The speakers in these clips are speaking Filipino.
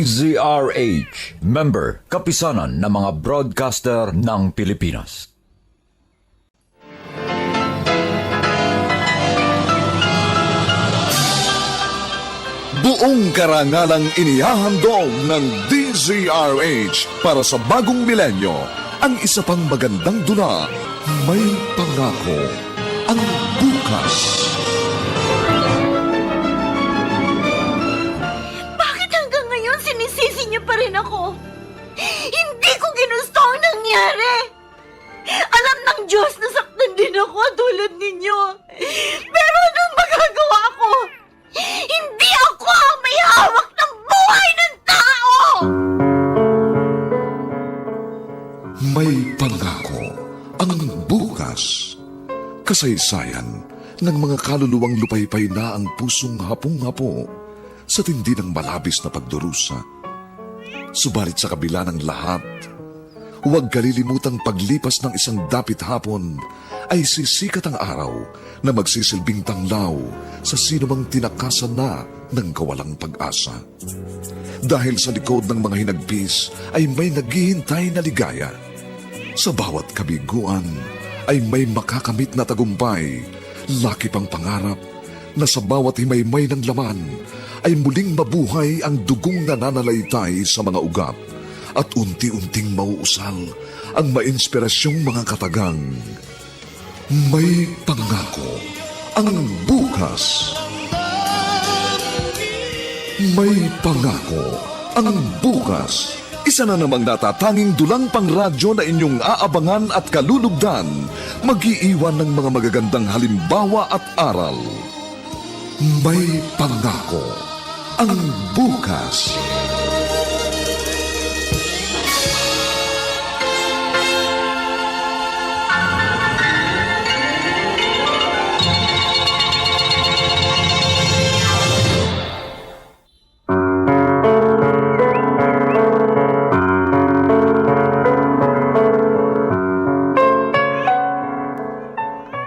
DZRH, member kapisanan ng mga broadcaster ng Pilipinas. Buong karangalang inihahandog ng DZRH para sa bagong milenyo. Ang isa pang magandang dula, may pangako ang bukas. Bakit hanggang ngayon sinisisi niyo pa rin ako? Hindi ko ginusto ang nangyari. Alam ng Diyos na saktan din ako tulad ninyo. Pero anong magagawa ko? Hindi ako ang may hawak ng buhay ng tao! May pangako ang bukas. Kasaysayan ng mga kaluluwang lupaypay na ang pusong hapong-hapo sa tindi ng malabis na pagdurusa. Subalit sa kabila ng lahat, huwag kalilimutang paglipas ng isang dapit hapon ay sisikat ang araw na magsisilbing tanglaw sa sinumang tinakasan na ng kawalang pag-asa. Dahil sa likod ng mga hinagpis ay may naghihintay na ligaya. Sa bawat kabiguan ay may makakamit na tagumpay, laki pang pangarap na sa bawat himaymay ng laman ay muling mabuhay ang dugong nananalaytay sa mga ugat at unti-unting mauusal ang mainspirasyong mga katagang. May pangako ang bukas. May pangako ang bukas. Isa na namang natatanging dulang pangradyo na inyong aabangan at kalulugdan, mag-iiwan ng mga magagandang halimbawa at aral. May pangako ang bukas.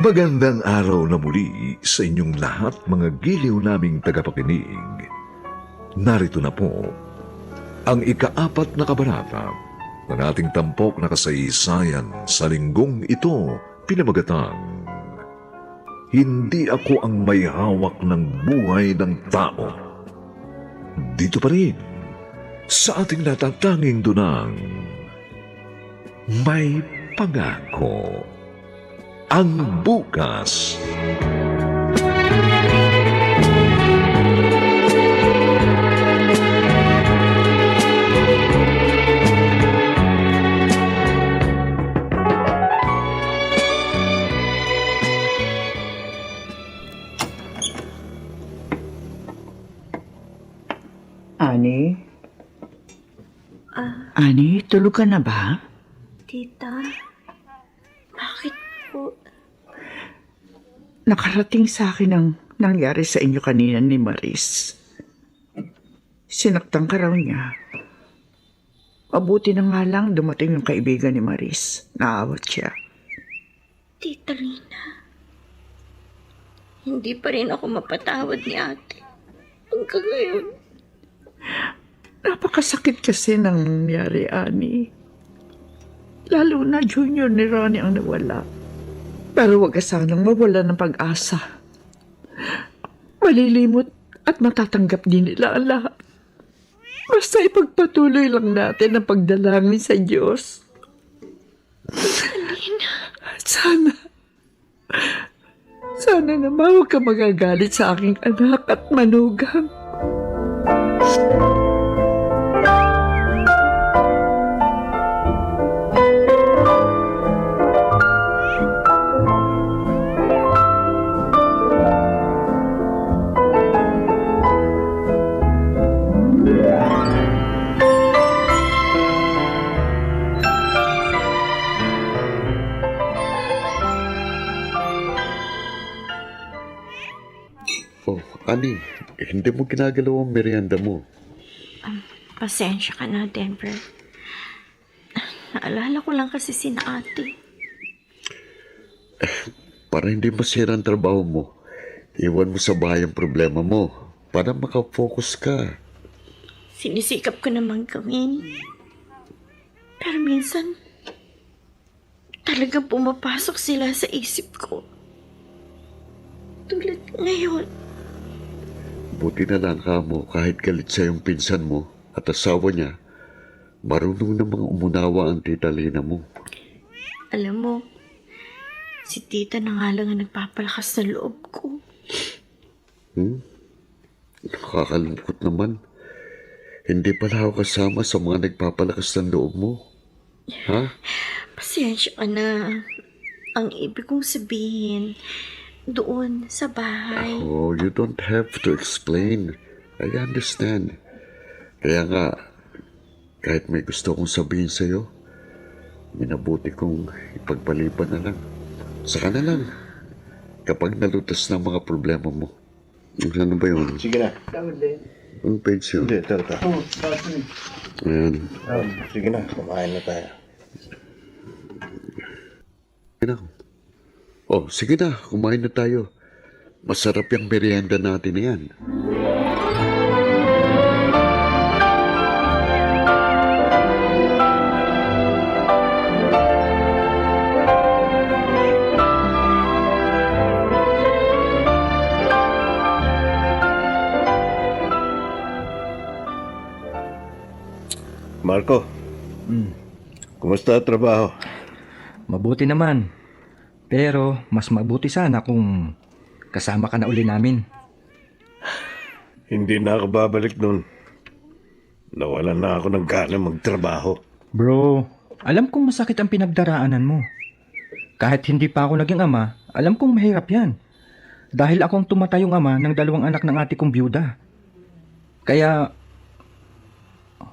Magandang araw na muli sa inyong lahat, mga giliw naming tagapakinig. Narito na po ang ika-4 na kabanata ng ating tampok na kasaysayan sa linggong ito, pinamagatang Hindi ako ang may hawak ng buhay ng tao. Dito pa rin sa ating natatanging dunang May Pangako ang bukas. Ani? Ani, tulog ka na ba? Tita, bakit po? Nakarating sa akin ang nangyari sa inyo kanina ni Maris. Sinaktan ka raw niya. Mabuti na nga lang dumating yung kaibigan ni Maris. Naawat siya. Tita Rina, hindi pa rin ako mapatawad ni ate. Hanggang ngayon. Napakasakit kasi nang nangyari, Ani. Lalo na junior ni Ronnie ang nawala. Pero wag ka sanang mawala ng pag-asa. Malilimot at matatanggap din nila ang lahat. Basta ipagpatuloy lang natin ang pagdalangin sa Diyos. At sana naman huwag ka magagalit sa aking anak at manugang. Ani, hindi mo ginagalaw ang merienda mo. Pasensya ka na, Denver. Naalala ko lang kasi sina ate. Para hindi masira ang trabaho mo, iwan mo sa bahay ang problema mo para makafocus ka. Sinisikap ko namang gawin. Pero minsan, talagang pumapasok sila sa isip ko. Tulad ngayon. Buti na lang mo kahit galit sa yung pinsan mo at asawa niya, marunong namang umunawa ang tita Lina mo. Alam mo, si tita na nga lang ang nagpapalakas sa loob ko. Nakakalungkot naman. Hindi pala ako kasama sa mga nagpapalakas ng loob mo. Ha? Pasensya ka na. Ang ibig kong sabihin, doon sa bahay. Oh, you don't have to explain. I understand. Kaya nga, kahit may gusto kong sabihin sa'yo, minabuti kong ipagpaliban na lang. Saka na lang. Kapag nalutas na ang mga problema mo. Ano ba yun? Sige na. Ang page yun? Hindi, ito. Ayan. Sige na, kumain na tayo. Sige na. Oh, sige na. Kumain na tayo. Masarap yung merienda natin na yan. Marco, kumusta ang trabaho? Mabuti naman. Pero mas mabuti sana kung kasama ka na uli namin. Hindi na ako babalik nun. Nawalan na ako ng gana magtrabaho. Bro, alam kong masakit ang pinagdaraanan mo. Kahit hindi pa ako naging ama, alam kong mahirap yan. Dahil akong tumatayong ama ng 2 anak ng ate kong byuda. Kaya,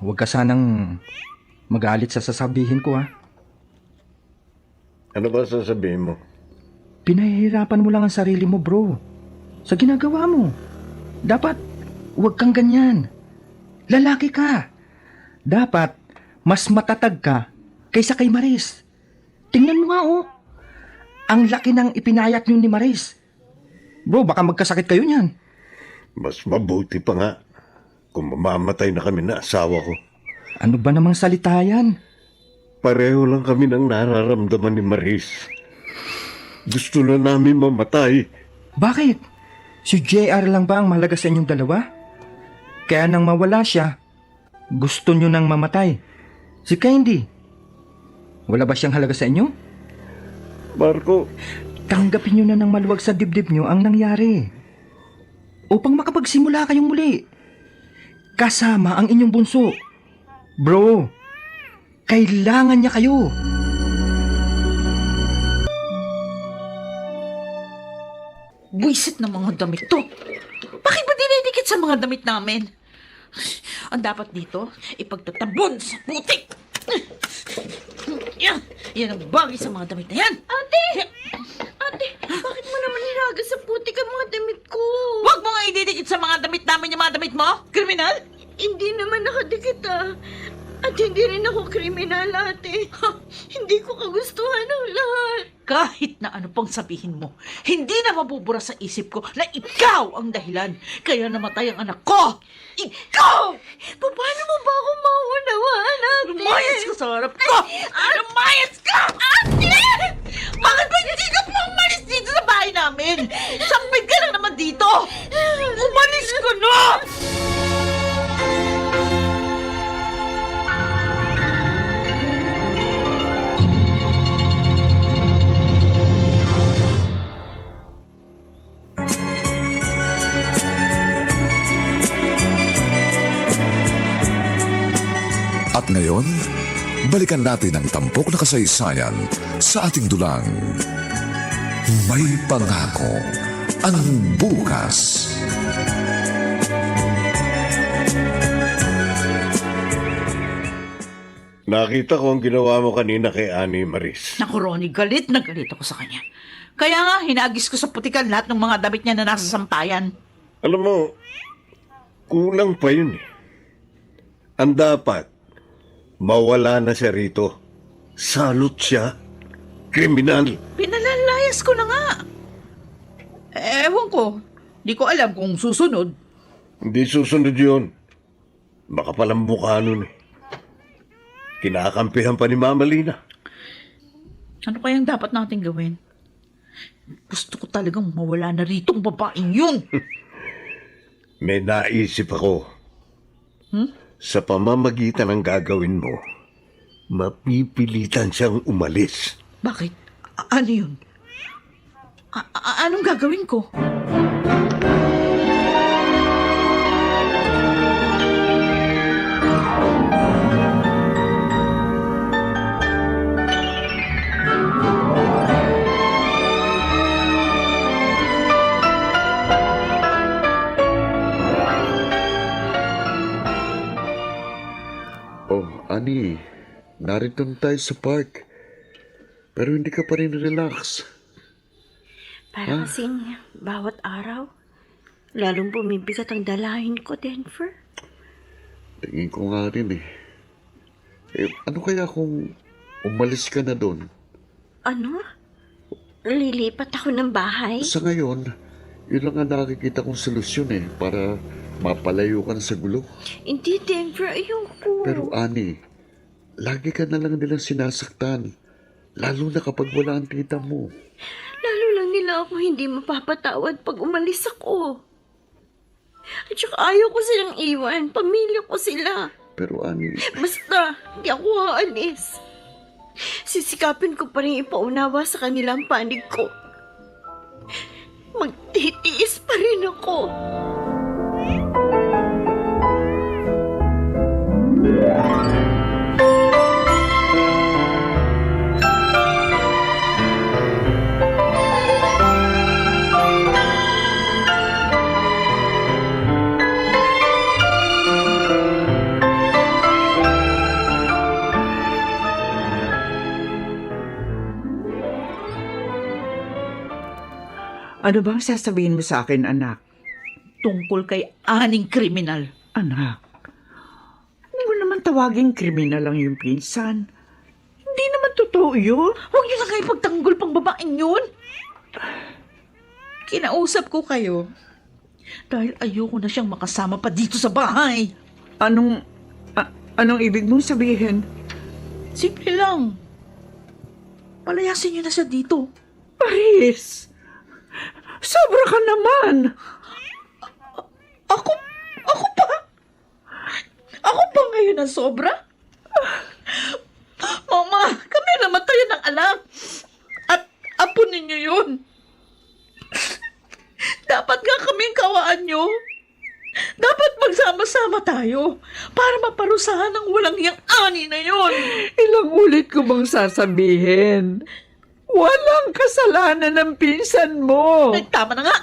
huwag ka sanang magalit sa sasabihin ko, ha. Ano ba sasabihin mo? Pinahihirapan mo lang ang sarili mo, bro. Sa ginagawa mo. Dapat, huwag kang ganyan. Lalaki ka. Dapat, mas matatag ka kaysa kay Maris. Tingnan mo nga, oh. Ang laki ng ipinayat niyo ni Maris. Bro, baka magkasakit kayo niyan. Mas mabuti pa nga kung mamamatay na kami na asawa ko. Ano ba namang salita yan? Pareho lang kami ng nararamdaman ni Maris. Gusto na namin mamatay. Bakit? Si JR lang ba ang mahalaga sa inyong dalawa? Kaya nang mawala siya, gusto nyo nang mamatay. Si Candy, wala ba siyang halaga sa inyo? Marco, Tanggapin nyo na ng maluwag sa dibdib nyo ang nangyari. Upang makapagsimula kayong muli. Kasama ang inyong bunso. Bro, kailangan niya kayo. Buisit ng mga damit to. Bakit ba dinidikit sa mga damit namin? Ang dapat dito, ipagtatabon sa putik. Yan ang bagay sa mga damit na yan. Ate! Ate, bakit mo naman hinaga sa putik ang mga damit ko? Huwag mo nga ididikit sa mga damit namin yung mga damit mo, kriminal. Hindi naman nakadikit ah. At hindi rin ako kriminal, ate. Hindi ko kagustuhan ang lahat. Kahit na ano pang sabihin mo, hindi na mabubura sa isip ko na ikaw ang dahilan. Kaya namatay ang anak ko. Ikaw! Paano mo ba ako maunawaan, ate? Lumayas ka sa harap ko! Lumayas ka! Ate! Bakit ba hindi ka pa umalis dito sa bahay namin? Sakbit ka lang naman dito! Umalis ka na! At ngayon, balikan natin ang tampok na kasaysayan sa ating dulang. May pangako ang bukas. nakita ko ang ginawa mo kanina kay Ani Maris. Naku, Ronnie, galit na galit ako sa kanya. Kaya nga, hinagis ko sa putikan lahat ng mga damit niya na nasa sampayan. Alam mo, kulang pa yun eh. Ang dapat, mawala na siya rito. Salot siya. Kriminal. Pinalalayas ko na nga. Ewan ko. Di ko alam kung susunod. Hindi susunod yun. Makapal ang mukha nun eh. Kinakampihan pa ni Mama Lina. Ano kayang dapat natin gawin? Gusto ko talagang mawala na rito ang babaeng yun. May naisip ako. Sa pamamagitan ng gagawin mo, mapipilitan siyang umalis. Bakit? Ano yun? Anong gagawin ko? Oh, Ani, narito na tayo sa park. Pero hindi ka pa rin relax. Para kasing bawat araw, lalong bumibigat ang dalahin ko, Denver. Tingin ko nga rin eh. Ano kaya kung umalis ka na doon? Ano? Lilipat ako ng bahay? Sa ngayon, yun lang ang nakikita kong solusyon eh, para mapalayo ka na sa gulo. Hindi, Denver. Ayoko. Pero Ani, lagi ka na lang nilang sinasaktan. Lalo na kapag wala ang tita mo. Lalo lang nila ako hindi mapapatawad pag umalis ako. At saka ayaw ko silang iwan. Pamilya ko sila. Pero Ani, Basta, hindi ako aalis. Sisikapin ko pa rin ipaunawa sa kanilang panig ko. Magtitiis pa rin ako. Ano bang sasabihin mo sa akin, anak? Tungkol kay aning kriminal. Anak, hindi mo naman tawaging kriminal lang yung pinsan. Hindi naman totoo yun. Huwag niyo na kayo pagtanggol pang babaeng yun. Kinausap ko kayo dahil ayoko na siyang makasama pa dito sa bahay. Anong ibig mong sabihin? Simple lang. Palayasin niyo na siya dito. Paris! Sobra ka naman! Ako pa? Ako pa ngayon ang sobra? Mama, kami namatayan ng anak. At apo ninyo yun. Dapat nga kaming kawaan nyo. Dapat magsama-sama tayo para maparusahan ang walang hiyang ani na yun. Ilang ulit ko bang sasabihin? Walang kasalanan ng pinsan mo. Ay, tama na nga.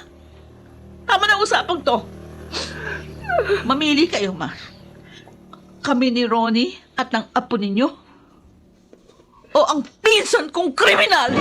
Tama na usapang to. Mamili kayo, ma. Kami ni Ronnie at ng apo ninyo? O ang pinsan kong kriminal?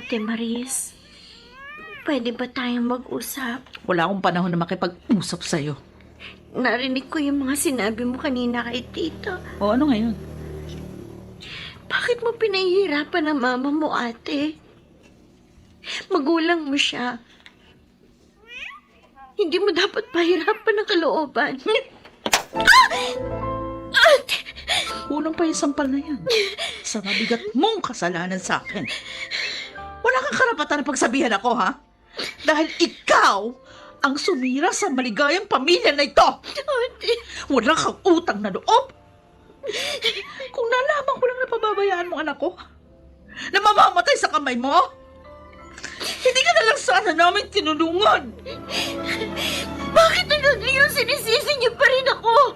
Ate Maris, pwede ba tayong mag-usap? Wala akong panahon na makipag-usap sa'yo. Narinig ko yung mga sinabi mo kanina kay tita. O ano ngayon? Bakit mo pinahihirapan ang mama mo, ate? Magulang mo siya. Hindi mo dapat pahirapan ng kalooban. Ate! Unang pa yung sampal na yan. Sa mabigat mong kasalanan sa akin. Wala kang karapatan na pagsabihan ako, ha? Dahil ikaw ang sumira sa maligayang pamilya na ito. Ate! Wala kang utang na loob. Kung nalaman ko lang na pababayaan mo anak ko, na mamamatay sa kamay mo, hindi ka na lang sana namin tinulungan. Bakit hanggang ngayon sinisisi niyo pa rin ako?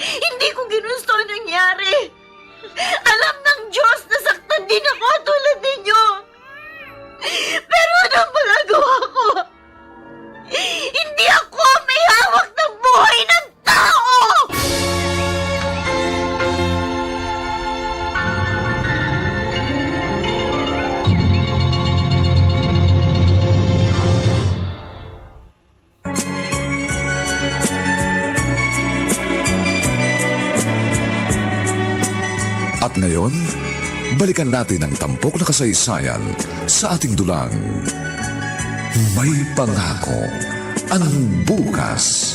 Hindi ko ginusto ang nangyari. Alam ng Diyos na saktan din ako tulad ninyo. Pero anong magagawa ko? Hindi ako may hawak ng buhay ng tao! ngayon, balikan natin ang tampok na kasaysayan sa ating dulang. May pangako ang bukas.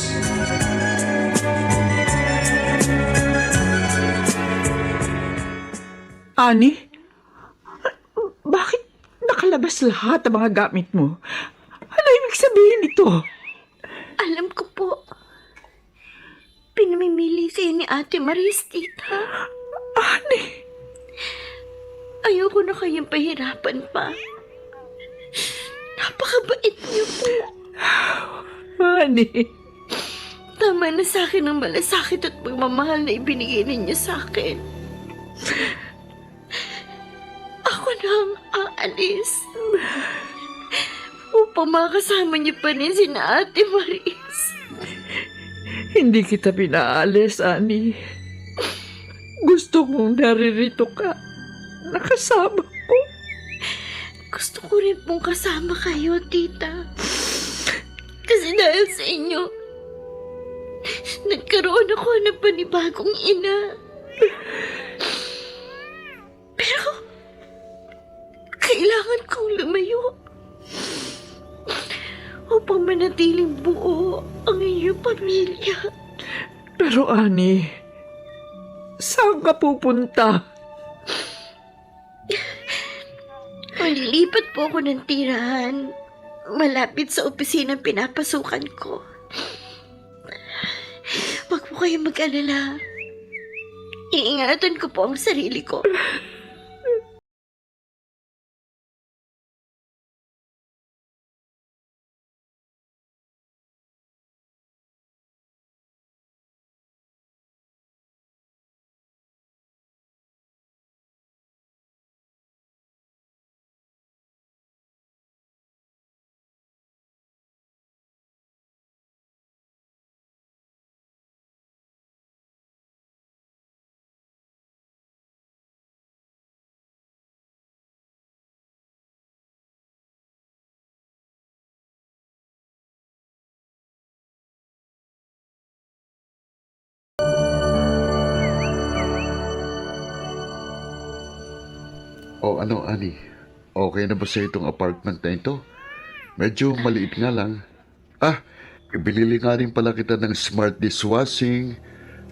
Ani, bakit nakalabas lahat ang mga gamit mo? Ano ibig sabihin nito? Alam ko po. Pinamimili kayo ni Ate Maris, tita. Ani, Ayoko na kayong pahirapan pa. Napakabait niyo po. Ani, Tama na sa akin ang malasakit at pagmamahal na ibinigay ninyo sa akin. Ako na ang aalis. Upang makasama niyo pa rin si na Ate Maris. hindi kita pinaalis, Ani. Gusto kong naririto ka. Nakasama ko. Gusto ko rin pong kasama kayo, tita. Kasi dahil sa inyo, nagkaroon ako ng panibagong ina. Pero, kailangan kong lumayo upang manatiling buo ang inyong pamilya. Pero, Ani, saan ka pupunta? Malilipat po ako ng tirahan malapit sa opisinang pinapasukan ko. Huwag po kayong mag-alala. Iingatan ko po ang sarili ko. O ano, Ani? Okay na ba sa itong apartment na ito? Medyo maliit nga lang. Ibinili nga rin pala kita ng smart dishwashing,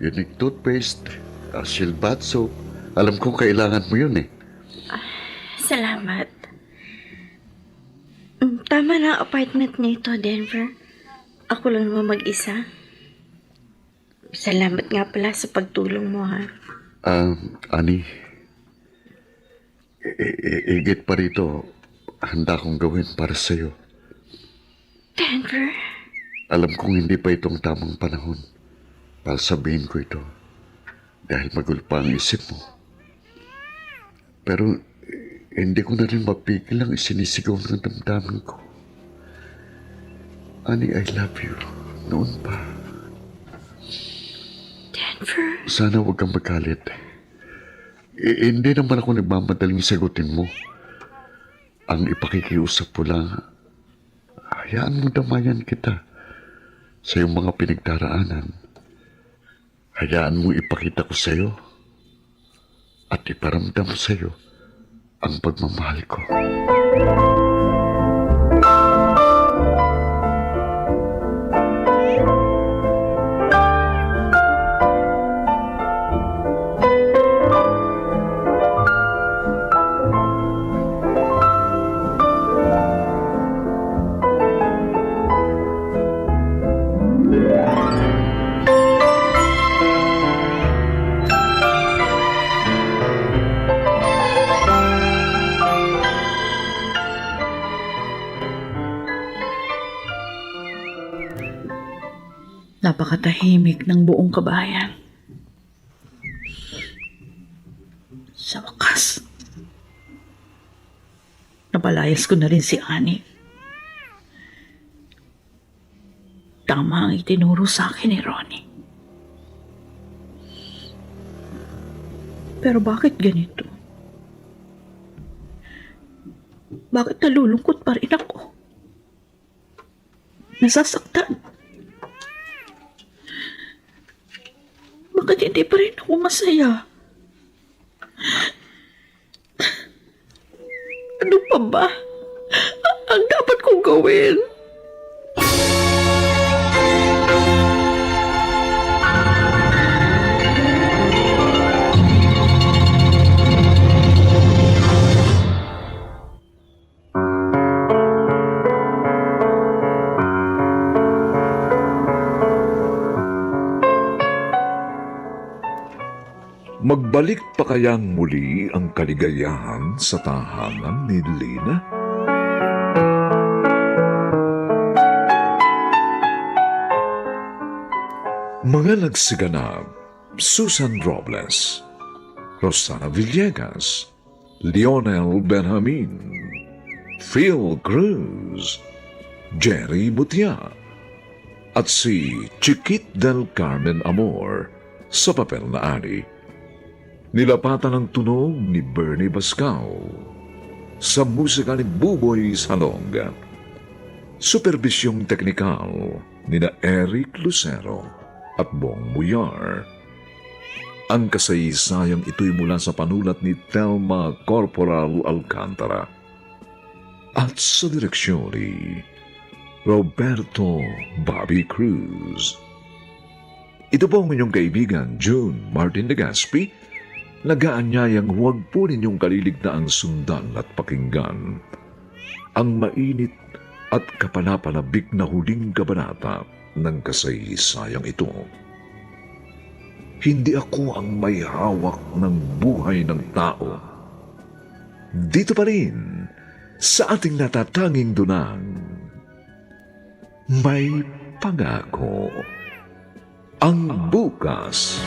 unique toothpaste, shield bath soap. Alam kong kailangan mo yun eh. Salamat. Tama na ang apartment nito, Denver. Ako lang naman mag-isa. Salamat nga pala sa pagtulong mo, ha? Ani, igit pa rito, handa kong gawin para sa'yo. Denver? Alam kong hindi pa itong tamang panahon para sabihin ko ito dahil magulo pa ang isip mo. Pero hindi ko na rin mapigil ang isinisigaw ng damdamin ko. Ani, I love you. Noon pa. Denver? Sana huwag kang magalit. Hindi naman ako nagmamadaling sagutin mo. Ang ipakikiusap ko lang, hayaan mo damayan kita sa iyong mga pinagdaraanan. Hayaan mo ipakita ko sa iyo at iparamdam sa iyo ang pagmamahal ko. Napakatahimik ng buong kabayan. Sa wakas, napalayas ko na rin si Ani. Tama ang itinuro sa akin ni Ronnie. Pero bakit ganito? Bakit nalulungkot pa rin ako? Nasasaktan. Bakit hindi pa rin ako masaya? pa ba ang dapat kong gawin? Magbalik pa kayang muli ang kaligayahan sa tahanan ni Lina? Mga nagsiganap, Susan Robles, Rosana Villegas, Lionel Benjamin, Phil Cruz, Jerry Butia, at si Chiquit del Carmen Amor sa papel na Ani. Nilapatan ang tunog ni Bernie Bascao sa musika ni Buboy Salonga. Superbisyong teknikal ni na Eric Lucero at Bong Muyar. Ang kasaysayang ito'y mula sa panulat ni Thelma Corporal Alcantara at sa direksyon ni Roberto Bobby Cruz. Ito po ang inyong kaibigan June Martin Legaspi, nagaanyayang huwag po ninyong kaliligtaang sundan at pakinggan ang mainit at kapalapalabik na huling kabanata ng kasaysayang ito. Hindi ako ang may hawak ng buhay ng tao. Dito pa rin, sa ating natatanging dunang, may pangako ang bukas.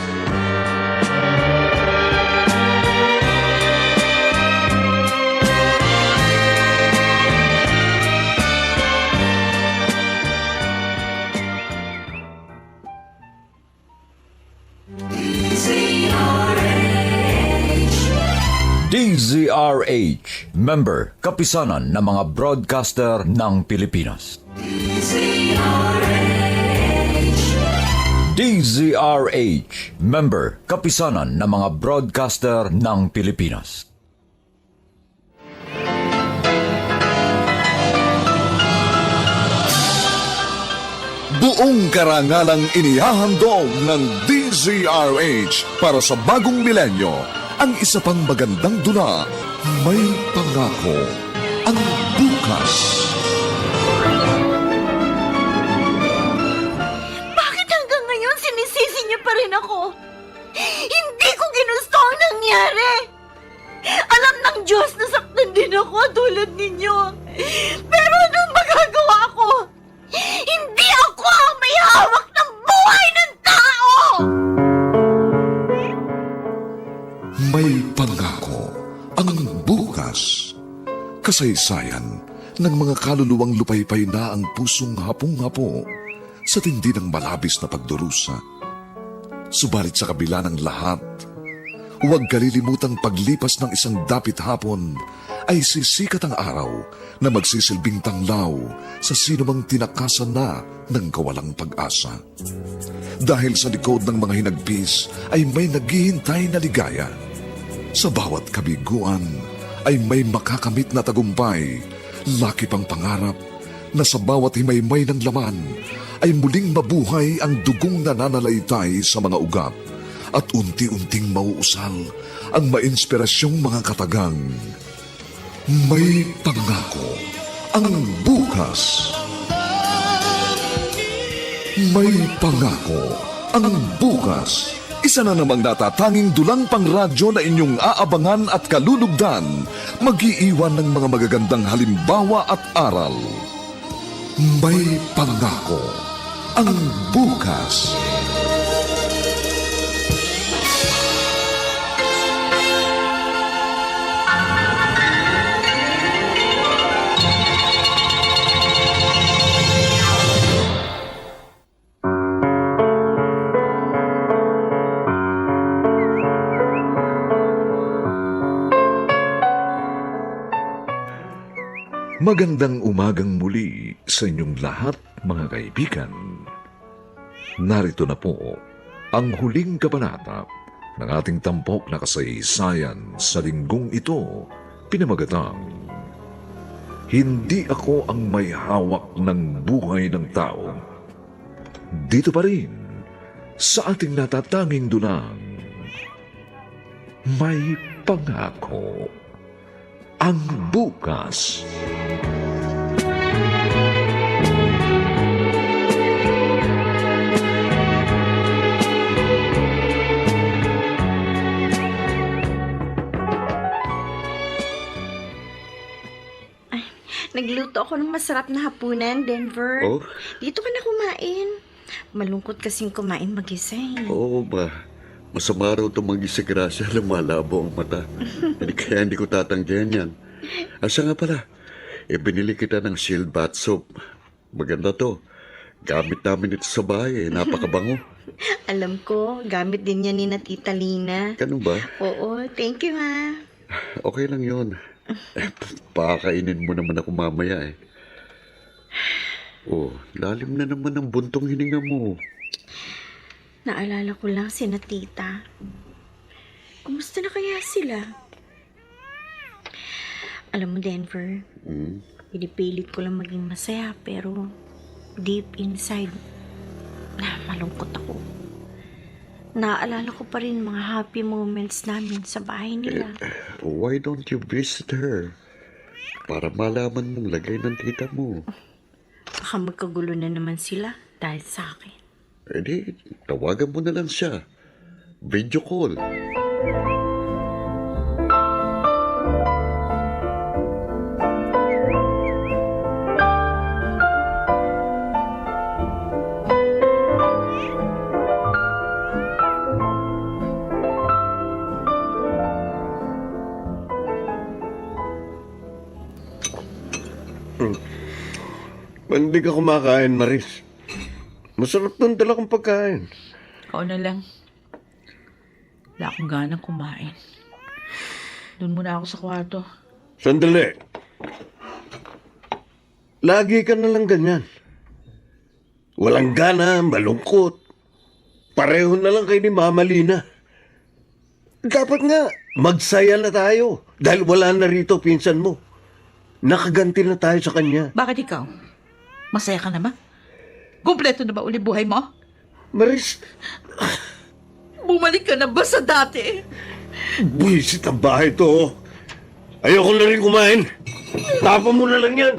DZRH, member, kapisanan ng mga broadcaster ng Pilipinas. DZRH, member, kapisanan ng mga broadcaster ng Pilipinas. Buong karangalang inihahandog ng DZRH para sa bagong milenyo, ang isa pang magandang dula, may pangako ang bukas. Bakit hanggang ngayon sinisisi niyo pa rin ako? Hindi ko ginusto ang nangyari. Alam ng Diyos na saktan din ako tulad ninyo. Pero anong magagawa ko? Hindi ako ang may hawak ng buhay ng tao! May pangako ang bukas. Kasaysayan ng mga kaluluwang lupaypay na ang pusong hapong-hapo sa tindi ng malabis na pagdurusa. Subalit sa kabila ng lahat, huwag kalilimutang paglipas ng isang dapit hapon ay sisikat ang araw na magsisilbing tanglaw sa sinumang tinakasan na ng kawalang pag-asa. Dahil sa likod ng mga hinagpis ay may naghihintay na ligaya. Sa bawat kabiguan ay may makakamit na tagumpay, laki pang pangarap na sa bawat himaymay ng laman ay muling mabuhay ang dugong nananalaytay sa mga ugat at unti-unting mauusal ang mainspirasyong mga katagang. May pangako ang bukas. May pangako ang bukas. Isa na namang natatanging dulang pangradyo na inyong aabangan at kalulugdan, mag-iiwan ng mga magagandang halimbawa at aral. May pangako ang bukas. Magandang umagang muli sa inyong lahat, mga kaibigan. Narito na po ang huling kabanata ng ating tampok na kasaysayan sa linggong ito, pinamagatang hindi ako ang may hawak ng buhay ng tao. Dito pa rin, sa ating natatanging dunang, may pangako ang bukas. Nagluto ako ng masarap na hapunan, Denver. Oh? Dito ka na kumain. Malungkot kasing kumain mag-isa eh. Oo ba? Masama raw itong mag-isa, Gracia. Lumalabo ang mata. Kaya hindi ko tatanggihan yan. Asa nga pala, binili kita ng Shield Bath Soap. Maganda to. Gamit namin ito sa bahay. Napakabango. Alam ko, gamit din yan ni na Tita Lina. Ganun ba? Oo, thank you ha. Okay lang yun. Pakakainin mo naman ako mamaya eh. Oh, lalim na naman ang buntong hininga mo. Naalala ko lang si na Tita. Kumusta na kaya sila? Alam mo, Denver, pinipilit ko lang maging masaya pero deep inside, malungkot ako. Naaalala ko pa rin mga happy moments namin sa bahay nila. Why don't you visit her? Para malaman mong lagay ng tita mo. Baka magkagulo na naman sila dahil sa akin. Di, tawagan mo na lang siya. Video call. Hindi ka kumakain, Maris. Masarap ng dala kong pagkain. Ikaw na lang. Wala akong ganang kumain. Doon muna ako sa kwarto. Sandali. Lagi ka na lang ganyan. Walang gana, malungkot. Pareho na lang kayo ni Mama Lina. Dapat nga, magsaya na tayo. Dahil wala na rito pinsan mo. Nakaganti na tayo sa kanya. Bakit ikaw? Masaya ka na ba? Kumpleto na ba uli buhay mo? Maris, Bumalik ka na ba sa dati? buwisit ang bahay to. Ayoko na rin kumain. Tapa mo na lang yan.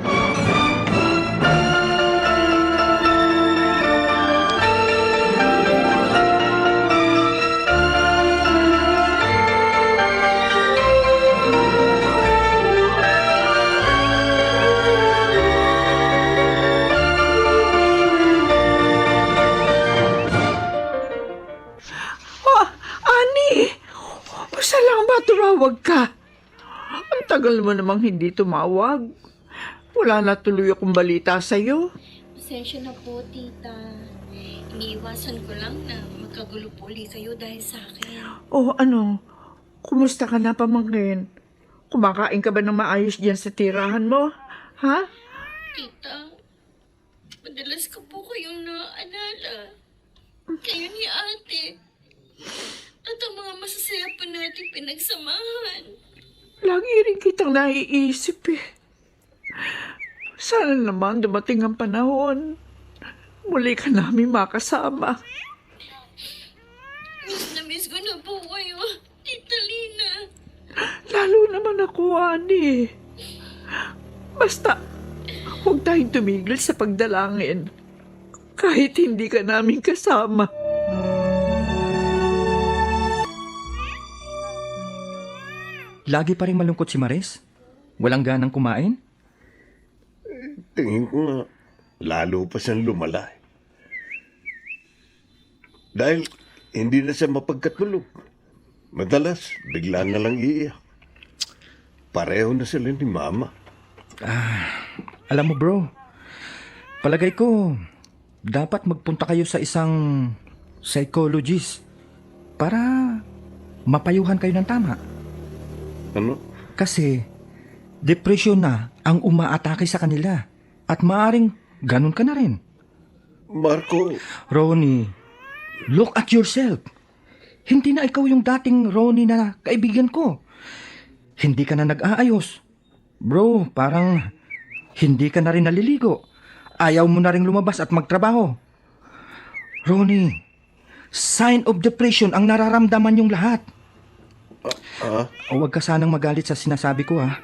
Tumawag ka. Ang tagal mo namang hindi tumawag. Wala na tuloy akong balita sa'yo. Pasensya na po, Tita. Iniiwasan ko lang na magkagulo po ulit kayo dahil sa akin. Oh, ano? Kumusta ka na, pamangkin? Kumakain ka ba ng maayos diyan sa tirahan mo? Ha? Tita, madalas ko po kayong naaalala. Kayo ni Ate. At ang mga masasaya pa natin pinagsamahan. Lagi rin kitang naiisip eh. Sana naman dumating ang panahon. Muli ka namin makasama. Miss na miss ko na po kayo, Tita Lina. Lalo naman ako, Ani. Basta, huwag tayong tumigil sa pagdalangin. Kahit hindi ka namin kasama. Lagi pa rin malungkot si Maris? Walang ganang kumain? Tingin ko nga, lalo pa siyang lumala. Dahil hindi na siya mapagkatulog. Madalas, bigla na lang iiyak. Pareho na sila ni Mama. Alam mo bro, palagay ko, dapat magpunta kayo sa isang psychologist para mapayuhan kayo ng tama. Ano? Kasi depresyon na ang umaatake sa kanila at maaring ganun ka na rin. Marco, Ronnie, look at yourself. Hindi na ikaw yung dating Ronnie na kaibigan ko. Hindi ka na nag-aayos. Bro, parang Hindi ka na rin naliligo. Ayaw mo na rin lumabas at magtrabaho. Ronnie, sign of depression ang nararamdaman yung lahat. Huwag ka sanang magalit sa sinasabi ko, ha?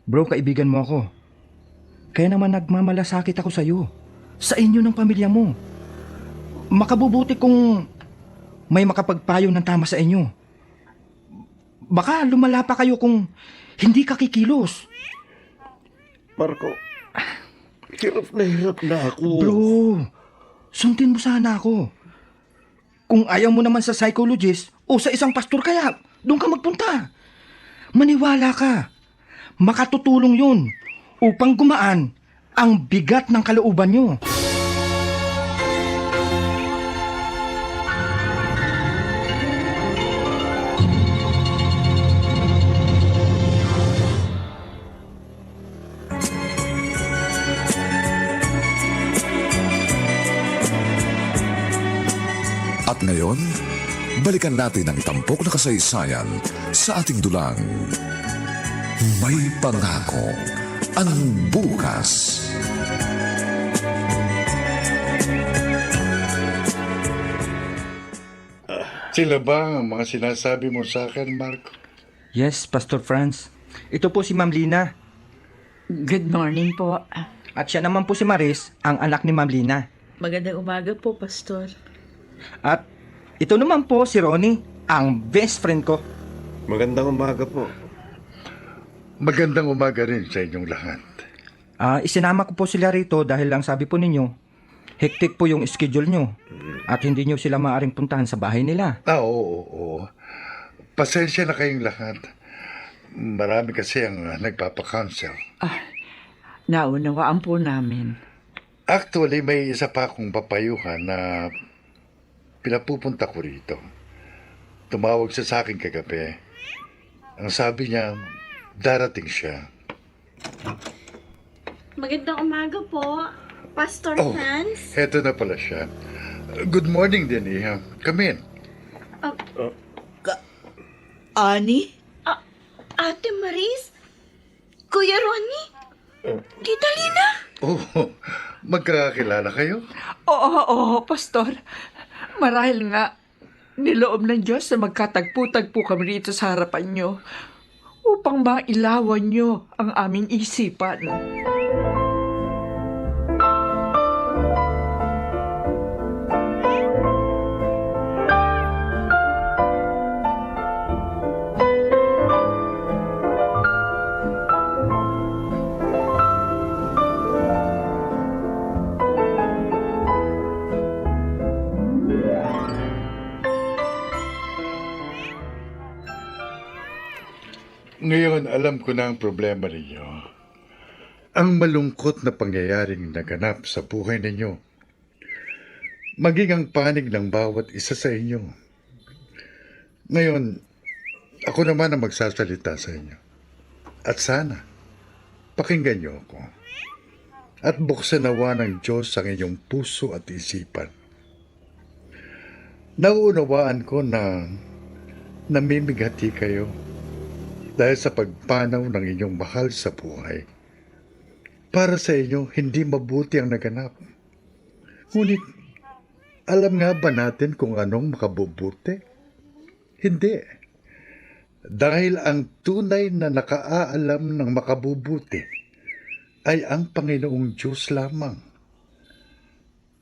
Bro, kaibigan mo ako. Kaya naman nagmamalasakit ako sa'yo. Sa inyo ng pamilya mo. Makabubuti kung may makapagpayo ng tama sa inyo. Baka lumala pa kayo kung hindi ka kikilos. Marco, hirap na ako. Bro, sundin mo sana ako. Kung ayaw mo naman sa psychologist o sa isang pastor kaya, doon ka magpunta. Maniwala ka. Makatutulong yun upang gumaan ang bigat ng kalooban nyo. At ngayon, balikan natin ang tampok na kasaysayan sa ating dulang. May pangako ang bukas. Sila ba ang mga sinasabi mo sa akin, Marco? Yes, Pastor Franz. Ito po si Ma'am Lina. Good morning po. At siya naman po si Maris, ang anak ni Ma'am Lina. Magandang umaga po, Pastor. At ito naman po si Ronnie, ang best friend ko. Magandang umaga po. Magandang umaga rin sa inyong lahat. Isinama ko po sila rito dahil ang sabi po ninyo, hektik po yung schedule nyo at hindi nyo sila maaaring puntahan sa bahay nila. Oo. Pasensya na kayong lahat. Marami kasi ang nagpapakansel. Naunawaan po namin. Actually, may isa pa akong papayuhan na pinapupunta ko rito. Tumawag siya sa akin kagabi. Ang sabi niya, darating siya. Magandang umaga po, Pastor Oh, Franz. eto na pala siya. Good morning din, Iha. Come in. Ani? Ate Maris? Kuya Ronnie? Tita Lina? Oh, magkakakilala kayo? Oo, Pastor. Marahil nga, niloob ng Diyos na magkatagpo-tagpo kami rito sa harapan nyo upang mailawan nyo ang aming isipan. Ngayon, alam ko na ang problema ninyo. Ang malungkot na pangyayaring naganap sa buhay ninyo. Maging ang panig ng bawat isa sa inyo. Ngayon, ako naman ang magsasalita sa inyo. At sana, pakinggan niyo ako. At buksan nawa ng Diyos ang inyong puso at isipan. Nauunawaan ko na namimigati kayo dahil sa pagpanaw ng inyong mahal sa buhay. Para sa inyo, hindi mabuti ang naganap. Ngunit, alam nga ba natin kung anong makabubuti? Hindi. Dahil ang tunay na nakaaalam ng makabubuti ay ang Panginoong Diyos lamang.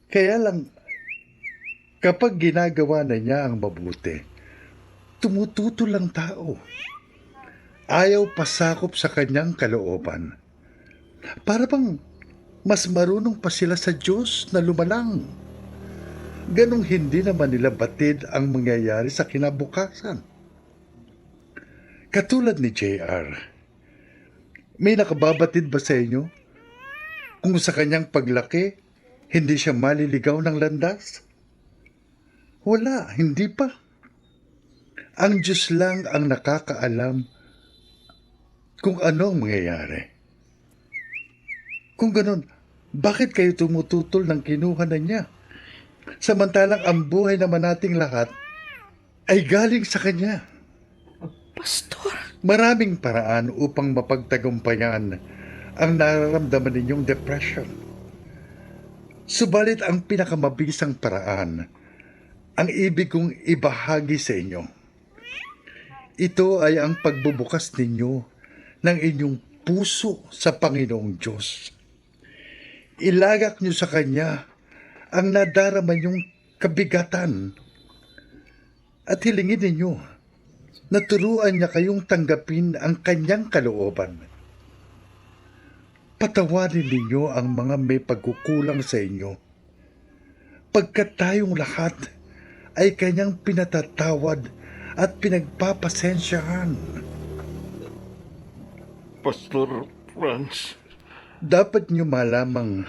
Kaya lang, kapag ginagawa na niya ang mabuti, tumututol ang tao. Ayaw pasakop sa kanyang kalooban. Para bang mas marunong pa sila sa Diyos na lumalang. Ganong hindi naman nila batid ang mangyayari sa kinabukasan. Katulad ni JR, may nakababatid ba sa inyo kung sa kanyang paglaki hindi siya maliligaw ng landas? Wala, hindi pa. Ang Diyos lang ang nakakaalam kung ano ang mangyayari. Kung ganun, bakit kayo tumututol ng kinuha na niya? Samantalang ang buhay naman nating lahat ay galing sa Kanya. Pastor? Maraming paraan upang mapagtagumpayan ang nararamdaman ninyong depression. Subalit ang pinakamabisang paraan ang ibig kong ibahagi sa inyo. Ito ay ang pagbubukas ninyo ng inyong puso sa Panginoong Diyos. Ilagak niyo sa Kanya ang nadarama niyong kabigatan at hilingin ninyo na turuan niya kayong tanggapin ang Kanyang kalooban. Patawarin ninyo ang mga may pagkukulang sa inyo, pagkat tayong lahat ay Kanyang pinatatawad at pinagpapasensyahan. Pastor Franz, Dapat niyo malamang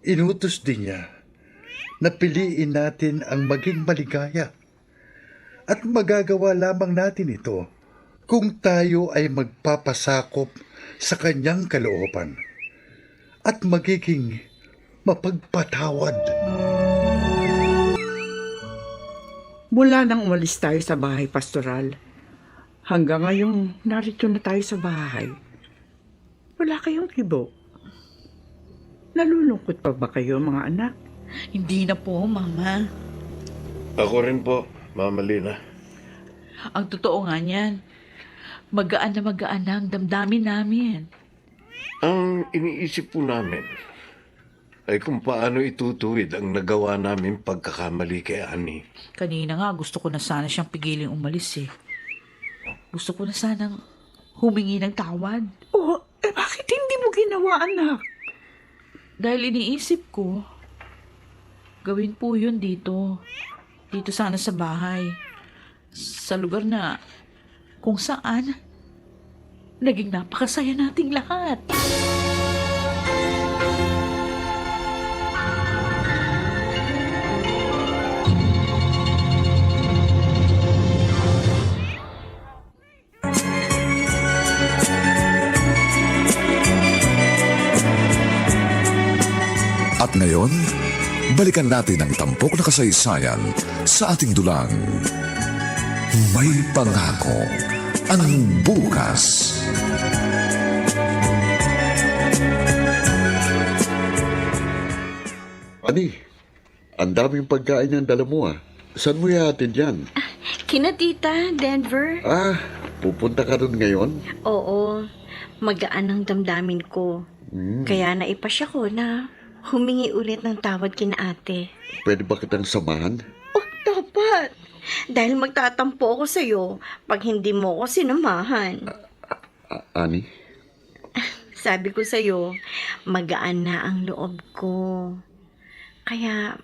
inutos din niya na piliin natin ang maging maligaya. At magagawa lamang natin ito kung tayo ay magpapasakop sa Kanyang kalooban at magiging mapagpatawad. Mula nang umalis tayo sa bahay pastoral, hanggang ngayong narito na tayo sa bahay, wala kayong kibo. Nalulungkot pa ba kayo, mga anak? Hindi na po, Mama. ako rin po, Mama Lina. Ang totoo nga niyan, magaan na ang damdamin namin. Ang iniisip po namin ay kung paano itutuwid ang nagawa namin pagkakamali kay Ani. Kanina nga, gusto ko na sana siyang pigiling umalis eh. Gusto ko na sanang humingi ng tawad. Oh, bakit hindi mo ginawa, anak? Dahil iniisip ko, gawin po yun dito. Dito sana sa bahay. Sa lugar na kung saan naging napakasaya nating lahat. At ngayon, balikan natin ang tampok na kasaysayan sa ating dulang. May pangako ang bukas. Ani, ang daming pagkain yung dala mo ah. Saan mo yahatid yan? Kina tita, Denver? Pupunta ka ron ngayon? Oo, magaan ang damdamin ko. Kaya naipasya ko na humingi ulit ng tawad kina ate. Pwede ba kitang samahan? Oh, dapat. Dahil magtatampo ako sa'yo pag hindi mo ako sinamahan. Ani? Sabi ko sa'yo, magaan na ang loob ko. Kaya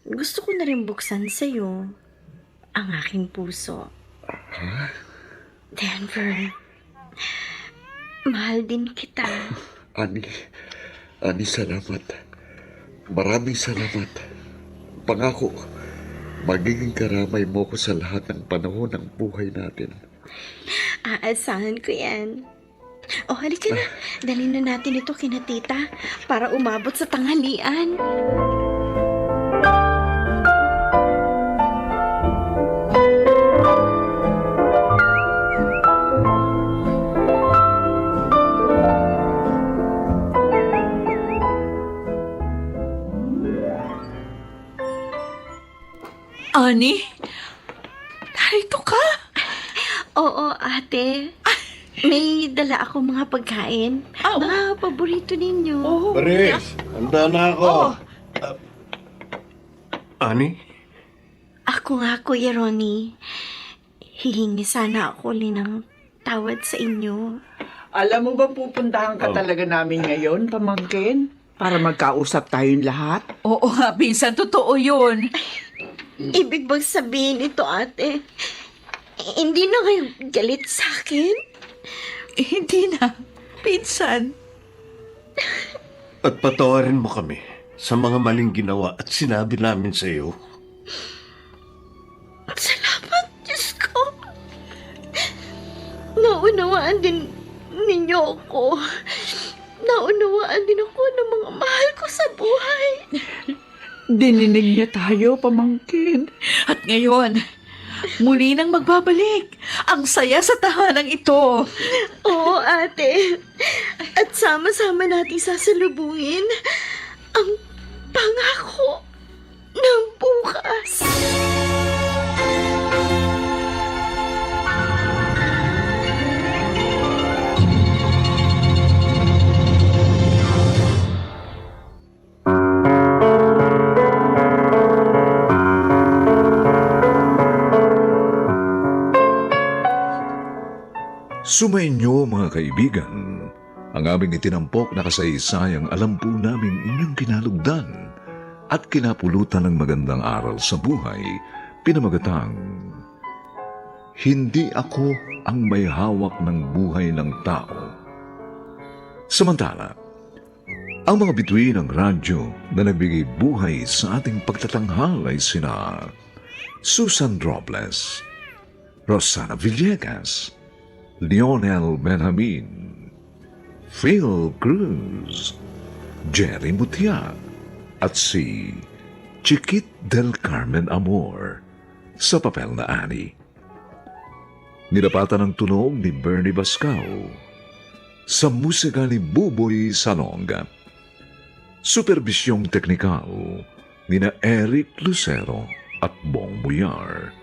gusto ko na rin buksan sa'yo ang aking puso. Denver, mahal din kita. Ani, salamat. Maraming salamat. Pangako, magiging karamay mo ko sa lahat ng panahon ng buhay natin. Aasahan ko yan. O, halika na. Dalhin na natin ito kina tita para umabot sa tanghalian. Ani, narito ka? Oo, ate. May dala ako mga pagkain. Mga paborito ninyo. Baris, handa na ako. Ani? Ako nga, Kuya Ronnie. Hihingi sana ako ng tawad sa inyo. Alam mo ba pupuntahan ka talaga namin ngayon, pamangkin? Para magkausap tayong lahat? Oo nga, pinsan, totoo yun. Ibig bang sabihin ito, ate? Hindi na kayo galit sa akin? Hindi na, pinsan. At patawarin mo kami sa mga maling ginawa at sinabi namin sa iyo. Salamat, Diyos ko. Naunawaan din ninyo ako. Naunawaan din ako ng mga mahal ko sa buhay. Dininig niya tayo, pamangkin. At ngayon, muli nang magbabalik ang saya sa tahanang ito. Oo, ate. At sama-sama nating sasalubungin ang pangako ng bukas. Sumainyo mga kaibigan, ang aming itinampok na kasaysayang alam po namin inyong kinalugdan at kinapulutan ng magandang aral sa buhay, pinamagatang, Hindi ako ang may hawak ng buhay ng tao. Samantala, ang mga bituin ng radyo na nagbigay buhay sa ating pagtatanghal ay sina Susan Robles, Rosana Villegas, Lionel Benjamin, Phil Cruz, Jerry Mutia, at si Chiquit del Carmen Amor sa papel na Annie. Nilapatan ng tunog ni Bernie Bascao sa musika ni Buboy Salonga. Supervisyong teknikal ni na Eric Lucero at Bong Buyar.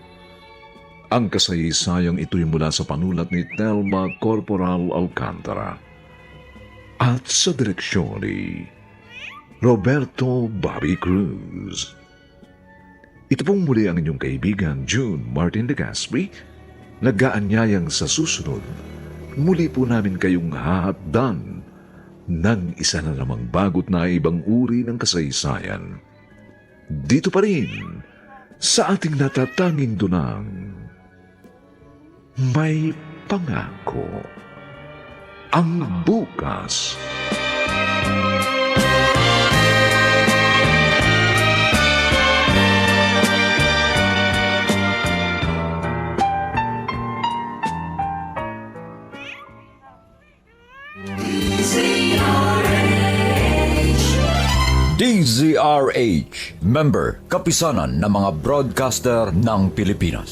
Ang kasaysayang ito'y mula sa panulat ni Telma Corporal Alcantara at sa direksyon ni Roberto Bobby Cruz. Ito pong muli ang inyong kaibigan June Martin de Gaspi, nag-aanyayang sa susunod, muli po namin kayong hahatdan ng isa na namang bagot na ibang uri ng kasaysayan. Dito pa rin sa ating natatanging dunang May Pangako ang bukas. DZRH, member, kapisanan ng mga broadcaster ng Pilipinas.